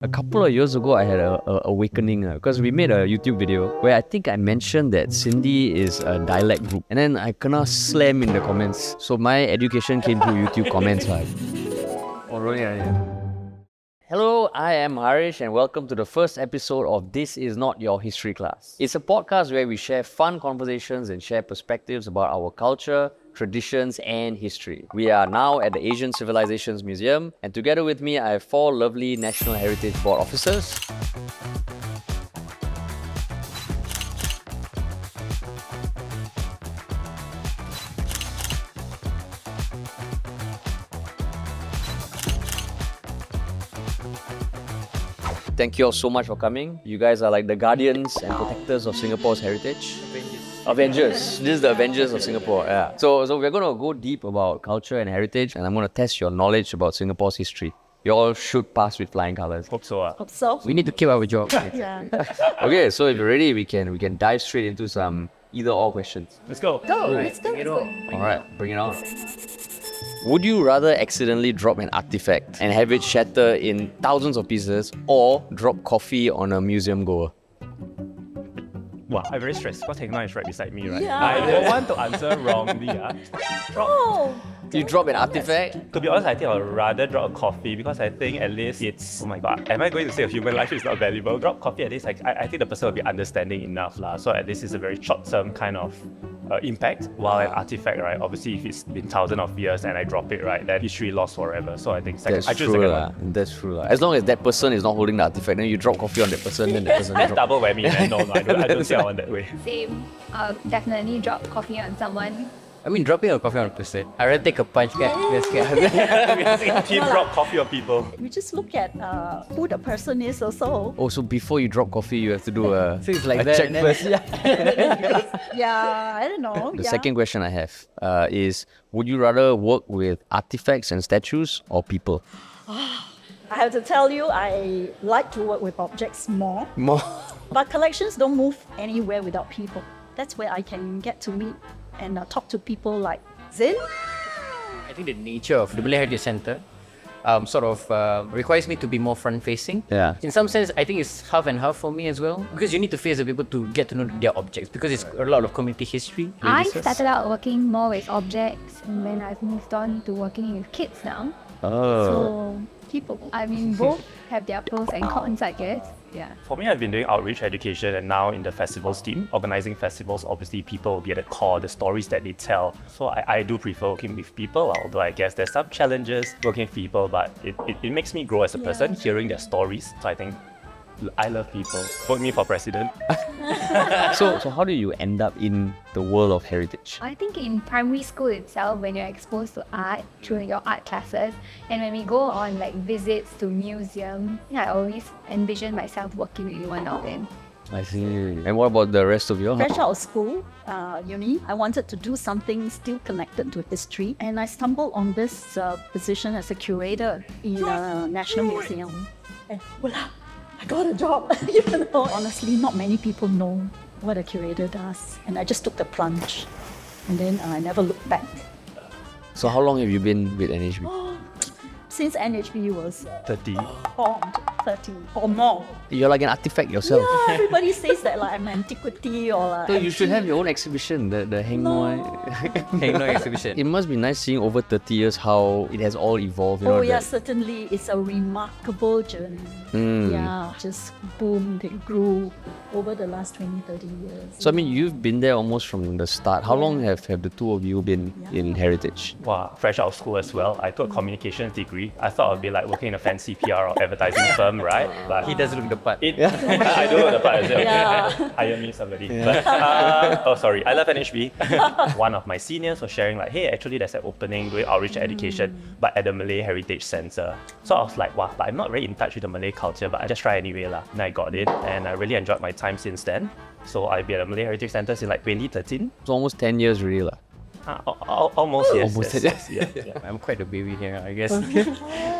A couple of years ago, I had a awakening because we made a YouTube video where I think I mentioned that Cindy is a dialect group, and then I kena slam in the comments. So my education came through YouTube comments. Oh, really? Hello, I am Harish and welcome to the first episode of This Is Not Your History Class. It's a podcast where we share fun conversations and share perspectives about our culture, traditions and history. We are now at the Asian Civilizations Museum, and together with me I have four lovely National Heritage Board officers. Thank you all so much for coming. You guys are like the guardians and protectors of Singapore's heritage. Avengers. This is the Avengers of Singapore. Yeah. So we're going to go deep about culture and heritage, and I'm going to test your knowledge about Singapore's history. You all should pass with flying colours. Hope so. Hope so. We need to keep our job. Yeah. Okay, so if you're ready, we can dive straight into some either-or questions. Let's go. Let's go. All right, bring it on. Would you rather accidentally drop an artifact and have it shatter in thousands of pieces, or drop coffee on a museum goer? Wow, I'm very stressed because Heng Na is right beside me, right? Yeah. I don't want to answer wrongly. Oh. You drop an artifact? To be honest, I think I'd rather drop a coffee because I think at least it's, oh my god, am I going to say a human life is not valuable? Drop coffee at least, I think the person will be understanding enough. So at least it's a very short-term kind of impact. While an artifact, right, obviously if it's been thousands of years and I drop it, right, then history lost forever. So I think That's I choose true. second one. That's true. As long as that person is not holding the artifact, then you drop coffee on that person, then that person That's drop. double whammy, man. No, I don't see I want that way. Same. Definitely drop coffee on someone. I mean, dropping a coffee on a person. I rather take a punch, guys. Team drop coffee on people. We just look at who the person is also. Oh, so before you drop coffee, you have to do a, So it's like a that, check and then- first. Yeah, I don't know. The second question I have is, would you rather work with artifacts and statues or people? I have to tell you, I like to work with objects more. More. But collections don't move anywhere without people. That's where I can get to meet and talk to people like Zin. I think the nature of the Malay Heritage Centre requires me to be more front-facing. Yeah. In some sense, I think it's half and half for me as well. Because you need to face the people to get to know their objects. Because it's a lot of community history. I Research. started out working more with objects, and then I've moved on to working with kids now. Oh. So people, I mean, both have their pros and cons, I guess. Yeah. For me, I've been doing outreach education and now in the festivals team. Organizing festivals, obviously people will be at the core, the stories that they tell. So I do prefer working with people, although I guess there's some challenges working with people, but it makes me grow as a person, hearing their stories. So I think I love people. Vote me for president. So how do you end up in the world of heritage? I think in primary school itself, when you're exposed to art through your art classes, and when we go on like visits to museums, I always envision myself working in one of them. I see. And what about the rest of you? Fresh out of school, uni, I wanted to do something still connected to history. And I stumbled on this position as a curator in a National Museum. And voila, I got a job. Even though honestly, not many people know what a curator does. And I just took the plunge. And then I never looked back. So how long have you been with NHB? Since NHB was 30. formed, 30 or more. You're like an artifact yourself. Yeah, everybody says that like I'm antiquity or like So you should have your own exhibition, the Heng Noi. Heng Na exhibition. It must be nice seeing over 30 years how it has all evolved. Oh yeah, certainly. It's a remarkable journey. Mm. Yeah, just boomed, it grew over the last 20, 30 years. So I mean, you've been there almost from the start. How long have the two of you been in heritage? Wow, fresh out of school as well. I took a communications degree. I thought I'd be like working in a fancy PR or advertising firm, right? But He does look the part. I do know the part as well. Yeah. Hire me somebody. But, oh, sorry. I love NHB. One of my seniors was sharing like, hey, actually there's an opening doing outreach education, but at the Malay Heritage Centre. So I was like, wow, but I'm not really in touch with the Malay culture, but I just try anyway lah. And I got it, and I really enjoyed my time since then. So I've been at the Malay Heritage Centre since like 2013. It's almost 10 years really lah. Almost, yes. Almost, yes. I'm quite a baby here, I guess.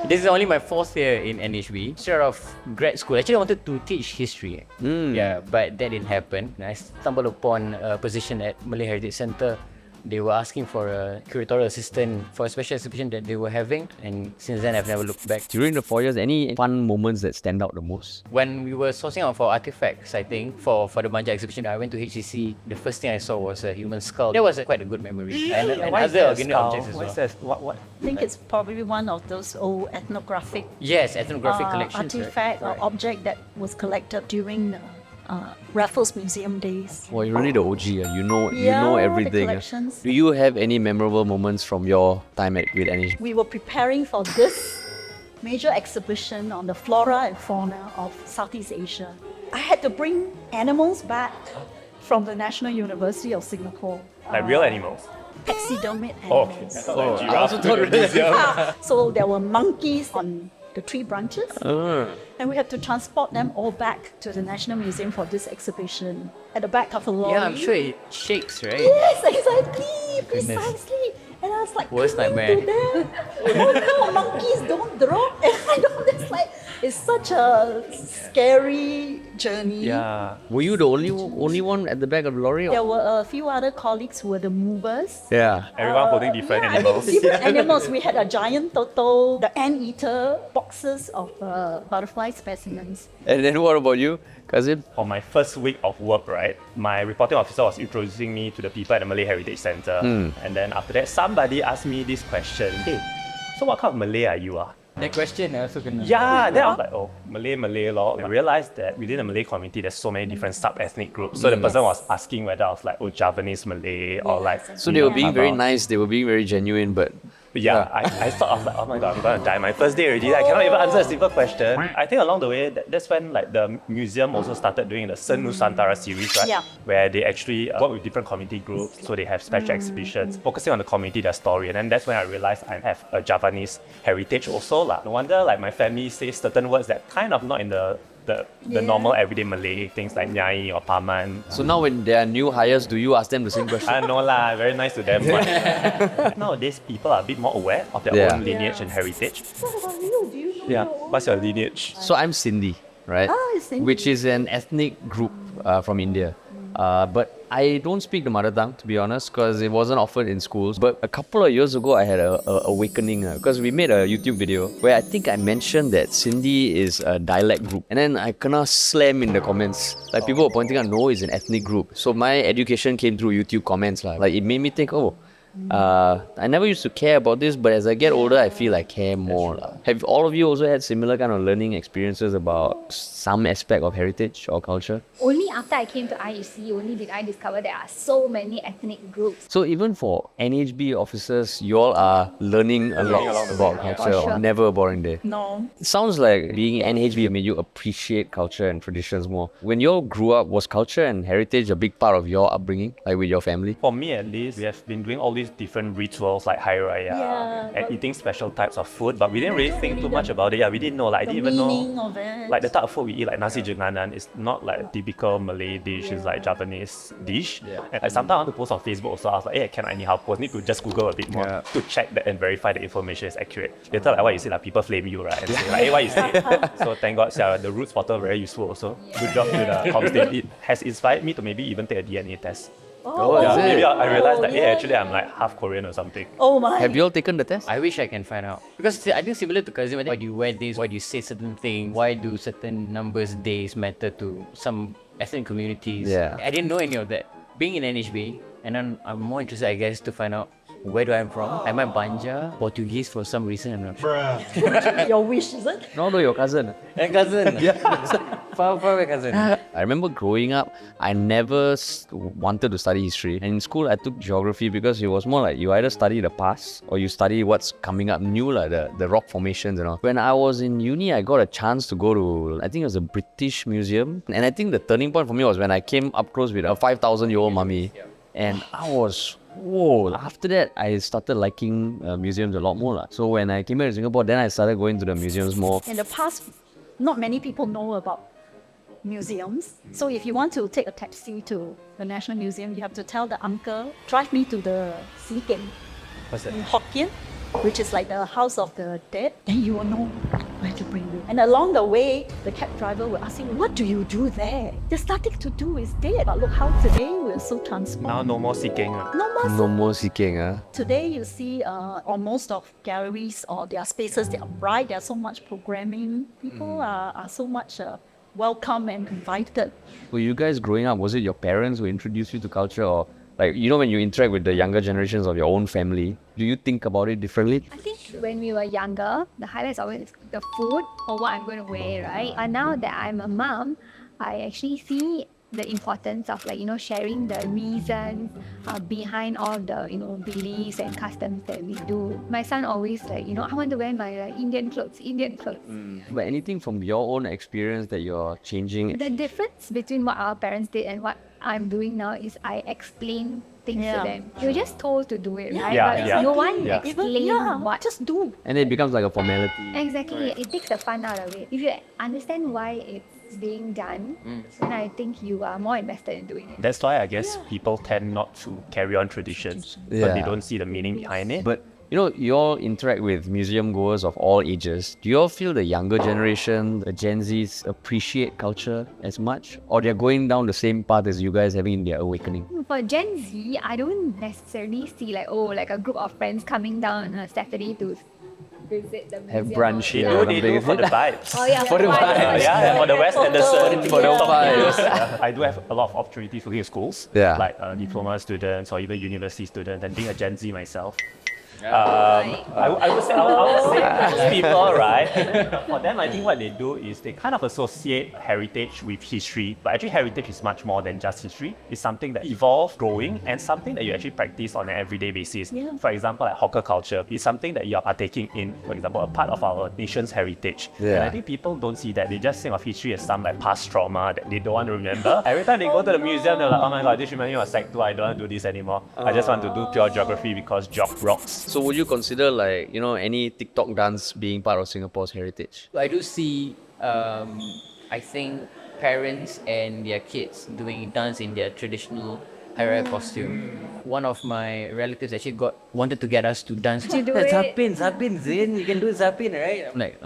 This is only my fourth year in NHB. Straight off grad school, actually I wanted to teach history. Yeah, but that didn't happen. I stumbled upon a position at Malay Heritage Centre they were asking for a curatorial assistant for a special exhibition that they were having, and since then I've never looked back. During the 4 years, any fun moments that stand out the most? When we were sourcing out for artifacts, I think, for the Manja exhibition, I went to HCC. The first thing I saw was a human skull. That was quite a good memory. And Why is other there a organic skull? objects as Why well. is there, what? I think it's probably one of those old ethnographic Yes, ethnographic collections. right? artifact or object that was collected during the Raffles Museum days. Well, you're really the OG. You know Yeah, the everything. collections. Do you have any memorable moments from your time with NHB? We were preparing for this major exhibition on the flora and fauna of Southeast Asia. I had to bring animals back from the National University of Singapore. Like real animals? Taxidermied Oh, okay. animals. I thought like giraffe to the museum. So there were monkeys on the tree branches, and we had to transport them all back to the National Museum for this exhibition at the back of a lorry. Yeah, I'm sure it shakes, right? Yes, exactly, precisely. And I was like, Worst "Can you nightmare." do that? Oh no, monkeys don't drop. And I know it's such a scary journey. Yeah. Were you the only one at the back of the lorry? There were a few other colleagues who were the movers. Yeah. Everyone holding different Yeah, animals. I mean, different animals. We had a giant turtle, the anteater, boxes of butterfly specimens. And then what about you, cousin? For my first week of work, right, my reporting officer was introducing me to the people at the Malay Heritage Centre. And then after that, somebody asked me this question. Hey, so what kind of Malay are you? That question I also can. Yeah, then I was like, oh, Malay law. I realized that within the Malay community, there's so many different sub-ethnic groups. So the person was asking whether I was like, oh, Javanese Malay or like... So they were being very Minangkabau. nice, they were being very genuine, but Yeah, I thought, I was like, oh my god, I'm gonna die. My first day already, I cannot even answer a simple question. I think along the way, that's when like the museum also started doing the Sen Nusantara series, right? Yeah. Where they actually work with different community groups, so they have special exhibitions focusing on the community, their story, and then that's when I realized I have a Javanese heritage also lah. No wonder like my family says certain words that kind of not in the normal everyday Malay, things like nyai or paman. so now when there are new hires, do you ask them the same question? I know lah, very nice to them. But nowadays, people are a bit more aware of their Yeah. own lineage and heritage. What about you? Do you know Yeah, your own? what's your lineage? So I'm Sindhi, right? it's Sindhi. Which is an ethnic group from India. But I don't speak the mother tongue, to be honest, because it wasn't offered in schools. But a couple of years ago, I had a awakening because we made a YouTube video where I think I mentioned that Sindhi is a dialect group. And then I kinda slam in the comments. Like people were pointing out, no, it's an ethnic group. So my education came through YouTube comments. Like it made me think, oh, I never used to care about this, but as I get older, I feel I care more. Have all of you also had similar kind of learning experiences about some aspect of heritage or culture? Only after I came to IHC, only did I discover there are so many ethnic groups. So even for NHB officers, you all are learning a lot along the about way, yeah. culture. For sure. Never a boring day. No. It sounds like being NHB made you appreciate culture and traditions more. When you all grew up, was culture and heritage a big part of your upbringing, like with your family? For me at least, we have been doing all these different rituals like Hari Raya Yeah, and but- eating special types of food, but we didn't really think too much about it. Yeah, we didn't know. Like I The didn't even meaning know. of it. Like the type of food we eat, like nasi jenganan, is not like a typical Malay dish. It's like Japanese dish. And like, sometimes I want to post on Facebook also. I was like, hey, can I anyhow post? Need to just Google a bit more to check that and verify the information is accurate. Later, like what you say, like people flame you, right? And say like, hey, what you say? So thank God, the Roots portal very useful also. Good job to the comms team. It has inspired me to maybe even take a DNA test. Oh, Yeah, is it? maybe I realized that, yeah. hey, actually I'm like half Korean or something. Oh my. Have you all taken the test? I wish I can find out. Because I think similar to cousin, why do you wear this? Why do you say certain things? Why do certain numbers, days matter to some ethnic communities? Yeah. I didn't know any of that. Being in NHB, and then I'm more interested, I guess, to find out where do I'm from. Am I Banja? Portuguese for some reason, I'm not sure. Your wish, is it? No, your cousin. And cousin. far away cousin. I remember growing up, I never wanted to study history. And in school, I took geography because it was more like you either study the past or you study what's coming up new, like the rock formations and all. When I was in uni, I got a chance to go to, I think it was a British museum. And I think the turning point for me was when I came up close with a 5,000-year-old mummy. And I was, whoa. After that, I started liking museums a lot more. lah. So when I came here to Singapore, then I started going to the museums more. In the past, not many people know about museums. So if you want to take a taxi to the National Museum, you have to tell the uncle, drive me to the Siken What's that? in Hokkien, which is like the house of the dead. Then you will know where to bring you. And along the way, the cab driver will ask him, what do you do there? There's nothing to do, it's dead. But look how today we're so transformed. Now no more seeking. No more seeking, Today you see on most of galleries or their spaces, they are bright, there's so much programming. People are so much welcome and invited. Were you guys growing up, was it your parents who introduced you to culture, or like, you know, when you interact with the younger generations of your own family, do you think about it differently? I think when we were younger, the highlight is always the food or what I'm going to wear, right? And now that I'm a mom, I actually see the importance of sharing the reasons behind all the beliefs and customs that we do. My son always I want to wear my Indian clothes. But anything from your own experience that you're changing? The difference between what our parents did and what I'm doing now is I explain things to them. You're just told to do it, right? Yeah, but yeah. no one Yeah. explain what. Just do. And it becomes like a formality. Exactly. It takes the fun out of it. If you understand why it's being done, then I think you are more invested in doing it. That's why I guess people tend not to carry on traditions, but they don't see the meaning behind it. But you all interact with museum goers of all ages. Do you all feel the younger generation, the Gen Zs, appreciate culture as much? Or they're going down the same path as you guys having their awakening? For Gen Z, I don't necessarily see a group of friends coming down on a Saturday to visit the museum. Have brunch They here. do for the vibes. Oh yeah, For the vibes. Yeah, for the West Anderson. For the vibes. I do have a lot of opportunities working in schools, Yeah. like diploma students or even university students, and being a Gen Z myself. I would say those people, right? For them, I think what they do is they kind of associate heritage with history, but actually heritage is much more than just history. It's something that evolves, growing, and something that you actually practice on an everyday basis. Yeah. For example, like hawker culture is something that you are partaking in, for example, a part of our nation's heritage. And Yeah. I think people don't see that. They just think of history as some past trauma that they don't want to remember. Every time they go to the museum, they're like, oh my god, this reminds me of Sec 2, I don't want to do this anymore. I just want to do pure geography because geog rocks. So would you consider any TikTok dance being part of Singapore's heritage? I do see, I think, parents and their kids doing dance in their traditional Hari Raya costume. One of my relatives actually wanted to get us to dance. Did you do it? Zapin, Zin, you can do Zapin, right? I'm like,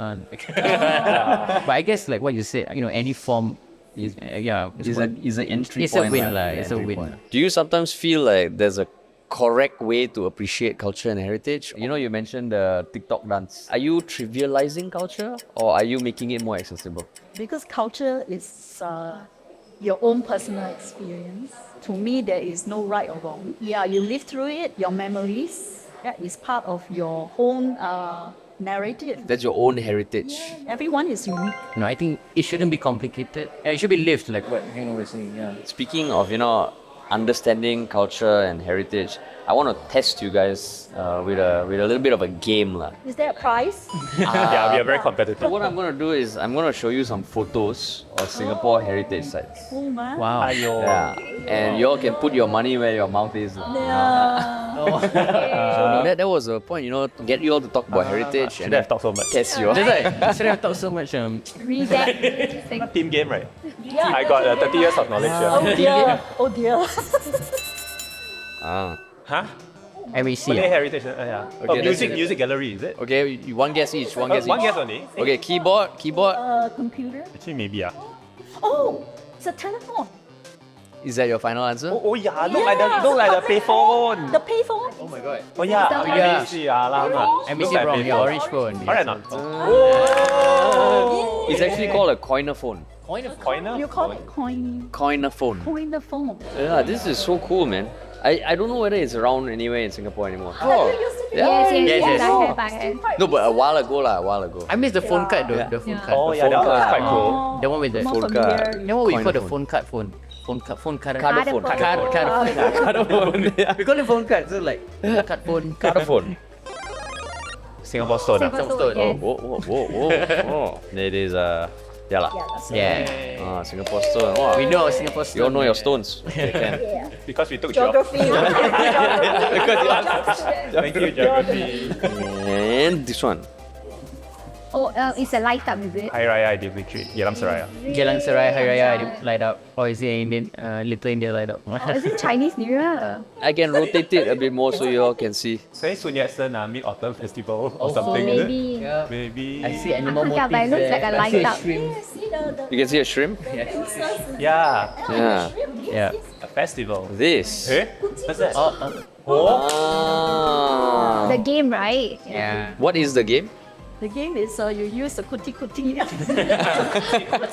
but I guess like what you said, any form is, Is an entry it's a point. win, it's a win. Do you sometimes feel like there's a correct way to appreciate culture and heritage? You mentioned the TikTok dance. Are you trivializing culture, or are you making it more accessible? Because culture is your own personal experience. To me, there is no right or wrong. Yeah, you live through it, your memories, that is part of your own narrative. That's your own heritage. Everyone is unique. No, I think it shouldn't be complicated. It should be lived, like what we're saying. Yeah. Speaking of, understanding culture and heritage, I want to test you guys with a little bit of a game. Is there a prize? Yeah, we are very competitive. So what I'm going to do is I'm going to show you some photos of Singapore heritage sites. Oh, man. Wow. Yeah. And you all can put your money where your mouth is. Yeah. That was the point, to get you all to talk about heritage Should and have talked so much. test you all. That's right. Should have talked so much. Read that. Team game, right? Yeah. I got 30 years of knowledge here. Oh dear. Oh dear. Huh? MEC. Malay heritage, yeah. Okay, that's Music gallery, is it? Okay, one guess each. One guess One each. guess only. Okay, keyboard. Computer. Actually, maybe. Oh, it's a telephone. Is that your final answer? Oh yeah, look like the payphone. The payphone. Oh my god. Oh yeah, The orange. MEC MEC wrong, yeah, orange phone. Alright, not. Oh. It's actually called a coiner phone. Coiner? You call it coin. Coiner phone. Coin the phone. Yeah, this is so cool, man. I don't know whether it's around anywhere in Singapore anymore. Oh. It used to be. Yeah. Yes. I have. No, but a while ago. I miss the phone card though. Yeah. The phone Yeah. card. Oh The yeah, phone that was card. quite cool. The one with the More phone familiar. card. You know what we Coin call the phone. phone card phone? Phone card. Card phone. Card phone. We call it phone card. So like card phone. Card phone. Singapore Stone. Stone. Yes. Whoa. It is yeah lah. Yeah. Singapore Stone. Wow. We know Singapore Stone. You all know your stones. Okay, can. Yeah. Because we took geography. Geography. Thank you, geography. And this one. Oh, it's a light up, is it? Hari Raya Aidilfitri, Geylang Seraya. Geylang Serai Hari Raya light up, or is it Indian? Little India light up. Oh, is it Chinese New Year? I can rotate it a bit more so you all can see. Say Sun Yat-sen Mid-Autumn Festival or Oh, something. is it? Maybe. Yeah. Maybe. I see animal Yeah, motifs but it looks there. like a I light see a up. shrimp. See the You can see a shrimp? Yeah, Yeah. Yeah. a festival. This. Eh? What's that? Oh. Ah. The game, right? Yeah. What is the game? The game is you use the kuti.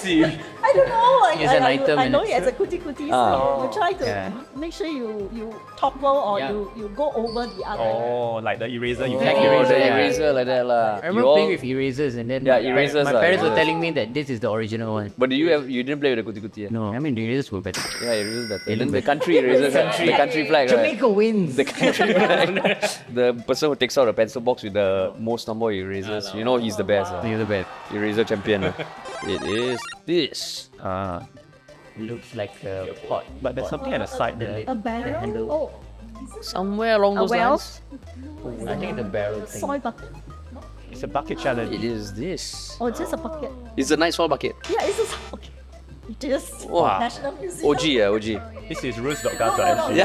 See. I don't know. Use an item I and know it's- it as a kuti. So Ah. you try to Yeah. make sure you topple or Yeah. you go over the other. Oh, like the eraser you Like can Oh, eraser, the yeah. eraser like that lah. I remember playing with erasers and then Yeah, erasers my are parents were erasers. telling me that this is the original one. But you didn't play with the kuti? No, I mean the erasers were better. Yeah, erasers better. They Then look the better. country erasers, the country flag, right? Jamaica wins. The country flag. The person who takes out the pencil box with the most number of erasers, you know he's the best. You're the best. Eraser champion. It is this. Looks like a pot. But there's something at the side there. A barrel. handle. Oh, Somewhere along A those well? lines. I think the barrel thing. soy bucket. It's a bucket challenge. It is this. Oh, just a bucket. It's a nice soil bucket. Yeah, it's just okay. Just Wow. National Museum. OG, yeah, OG. This is Roots.gov.sg.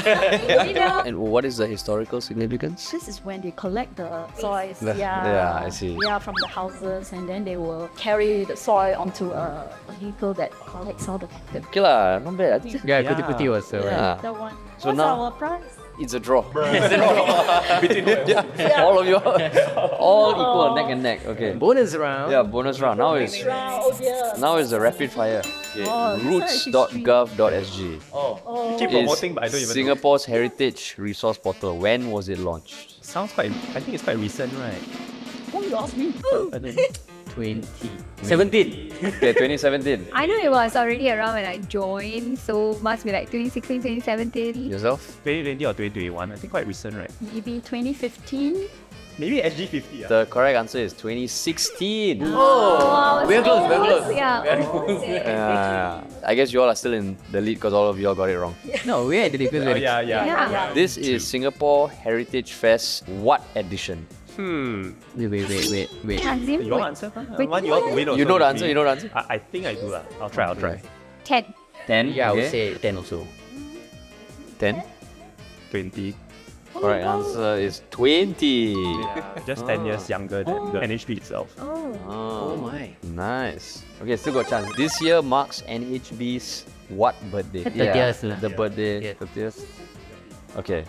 And what is the historical significance? This is when they collect the soils. Yeah, I see. Yeah, from the houses, and then they will carry the soil onto a vehicle that collects all the. Okay lah, not bad. I think Yeah, Yeah. kuti was yeah. That one. So What's now- our prize? It's a draw. All of you, all equal, neck and neck. Okay. bonus round. Yeah, bonus round. Now is Oh dear. now is the rapid fire. Okay. Oh, this one is Roots.gov.sg. Oh, Keep Is promoting, but I don't even know. Singapore's heritage resource portal. When was it launched? Sounds quite, I think it's quite recent, right? Oh, you asked me. I don't know. 2017. Okay, 2017. I know it was already around when I joined, so must be like 2016, 2017. Yourself? 2020 or 2021, I think quite recent, right? Maybe 2015. Maybe SG50. Yeah. The correct answer is 2016. Oh, We're close, we're close. Yeah. I guess you all are still in the lead because all of you all got it wrong. No, we had it because Oh, we yeah. Yeah. This is Singapore Heritage Fest what edition? Wait. Kazim, You want to answer? I want you all to win also. You know the with answer? me. You know the answer? I think I do. I'll try. 10. 10. Yeah, I would say 10 also. 10. 20. Correct answer is 20. Just 10 years younger than the NHB itself. Oh, my. nice. Okay, still got chance. This year marks NHB's what birthday? 30th lah. The birthday. Yeah. 30th. Okay.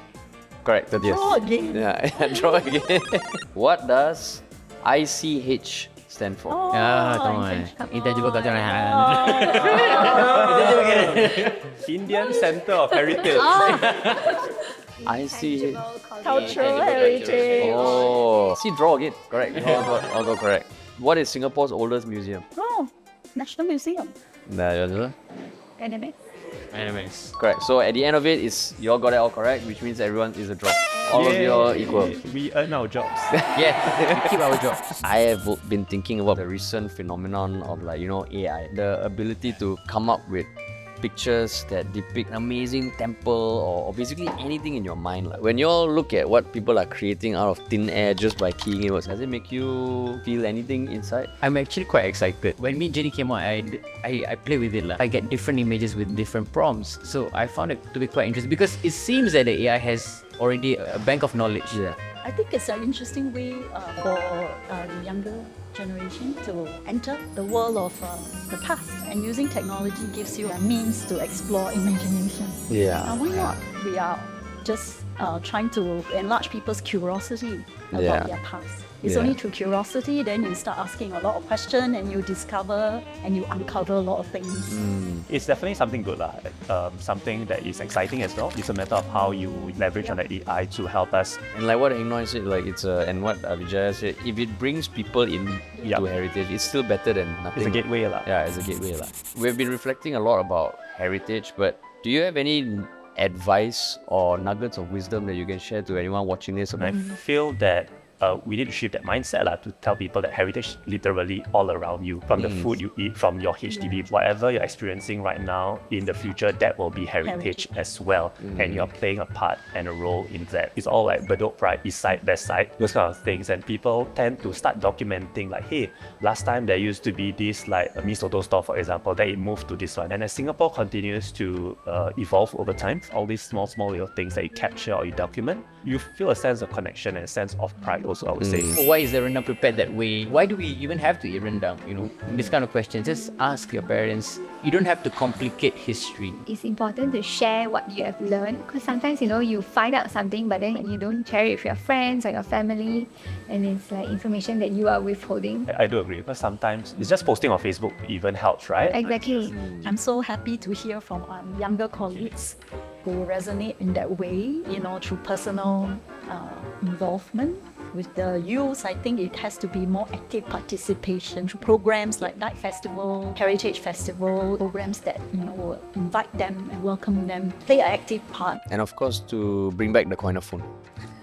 Correct, 30th. Oh, again. Yeah, draw again. What does ICH stand for? Oh, Ah, come on. Intangible cultural Indian Center of Heritage. ICH. Cultural heritage. Oh. See, draw again. Correct. All go correct. What is Singapore's oldest museum? Oh, National Museum. Nah, yours, Anime. Anyways. correct. So at the end of it, is you all got it all correct, which means everyone is a draw. All of you are equal. We earn our jobs. Yeah, we keep our jobs. I have been thinking about the recent phenomenon of AI, the ability to come up with pictures that depict an amazing temple or basically anything in your mind. Like, when you all look at what people are creating out of thin air just by keying in words, does it make you feel anything inside? I'm actually quite excited. When Mid Journey came out, I play with it. I get different images with different prompts. So I found it to be quite interesting because it seems that the AI has already a bank of knowledge. Yeah. I think it's an interesting way for the younger generation to enter the world of the past, and using technology gives you a means to explore imagination. Yeah. Why not? We are just trying to enlarge people's curiosity about Yeah. their past. It's Yeah. only through curiosity then you start asking a lot of questions and you discover and you uncover a lot of things. It's definitely something good, something that is exciting as well. It's a matter of how you leverage on the AI to help us. And like what Heng said, and what Vijaya said, if it brings people in Yup. to heritage, it's still better than nothing. It's a gateway. Yeah, it's a gateway. We've been reflecting a lot about heritage, but do you have any advice or nuggets of wisdom that you can share to anyone watching this? And I feel that we need to shift that mindset to tell people that heritage is literally all around you. From the food you eat, from your HDB, whatever you're experiencing right now, in the future, that will be heritage as well. And you're playing a part and a role in that. It's all like Bedok Pride, East Side, West Side, those kind of things. And people tend to start documenting like, hey, last time there used to be this like a mee soto store, for example, then it moved to this one. And as Singapore continues to evolve over time, all these small little things that you capture or you document, you feel a sense of connection and a sense of pride also, I would say. Why is the rendang prepared that way? Why do we even have to eat rendang? You know, this kind of question. Just ask your parents. You don't have to complicate history. It's important to share what you have learned, because sometimes, you know, you find out something but then you don't share it with your friends or your family, and it's like information that you are withholding. I do agree, because sometimes it's just posting on Facebook even helps, right? Exactly. I'm so happy to hear from younger colleagues who resonate in that way, you know, through personal involvement. With the youth, I think it has to be more active participation through programs like Night Festival, Heritage Festival, programs that, you know, will invite them and welcome them, play an active part. And of course, to bring back the coiner phone.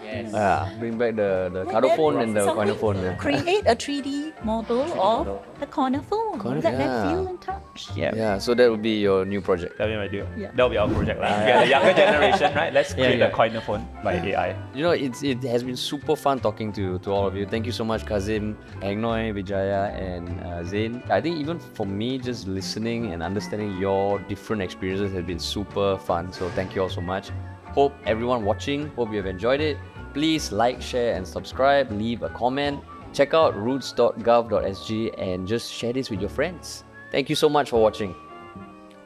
Yes. Bring back the card phone and the coiner phone. Yeah. Create a 3D model of the corner phone. Corner- Let them yeah. feel in touch. Yeah, so that would be your new project. That'll be my deal. Yeah. That'll be our project. Right? We are the younger generation, right? Let's create yeah. a coiner phone by AI. You know, it has been super fun talking to all of you. Thank you so much, Kazim, Agnoy, Vijaya, and Zain. I think even for me, just listening and understanding your different experiences has been super fun. So thank you all so much. Hope everyone watching, hope you have enjoyed it. Please like, share, and subscribe. Leave a comment. Check out Roots.gov.sg and just share this with your friends. Thank you so much for watching.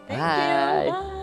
Thank Bye. you. Bye.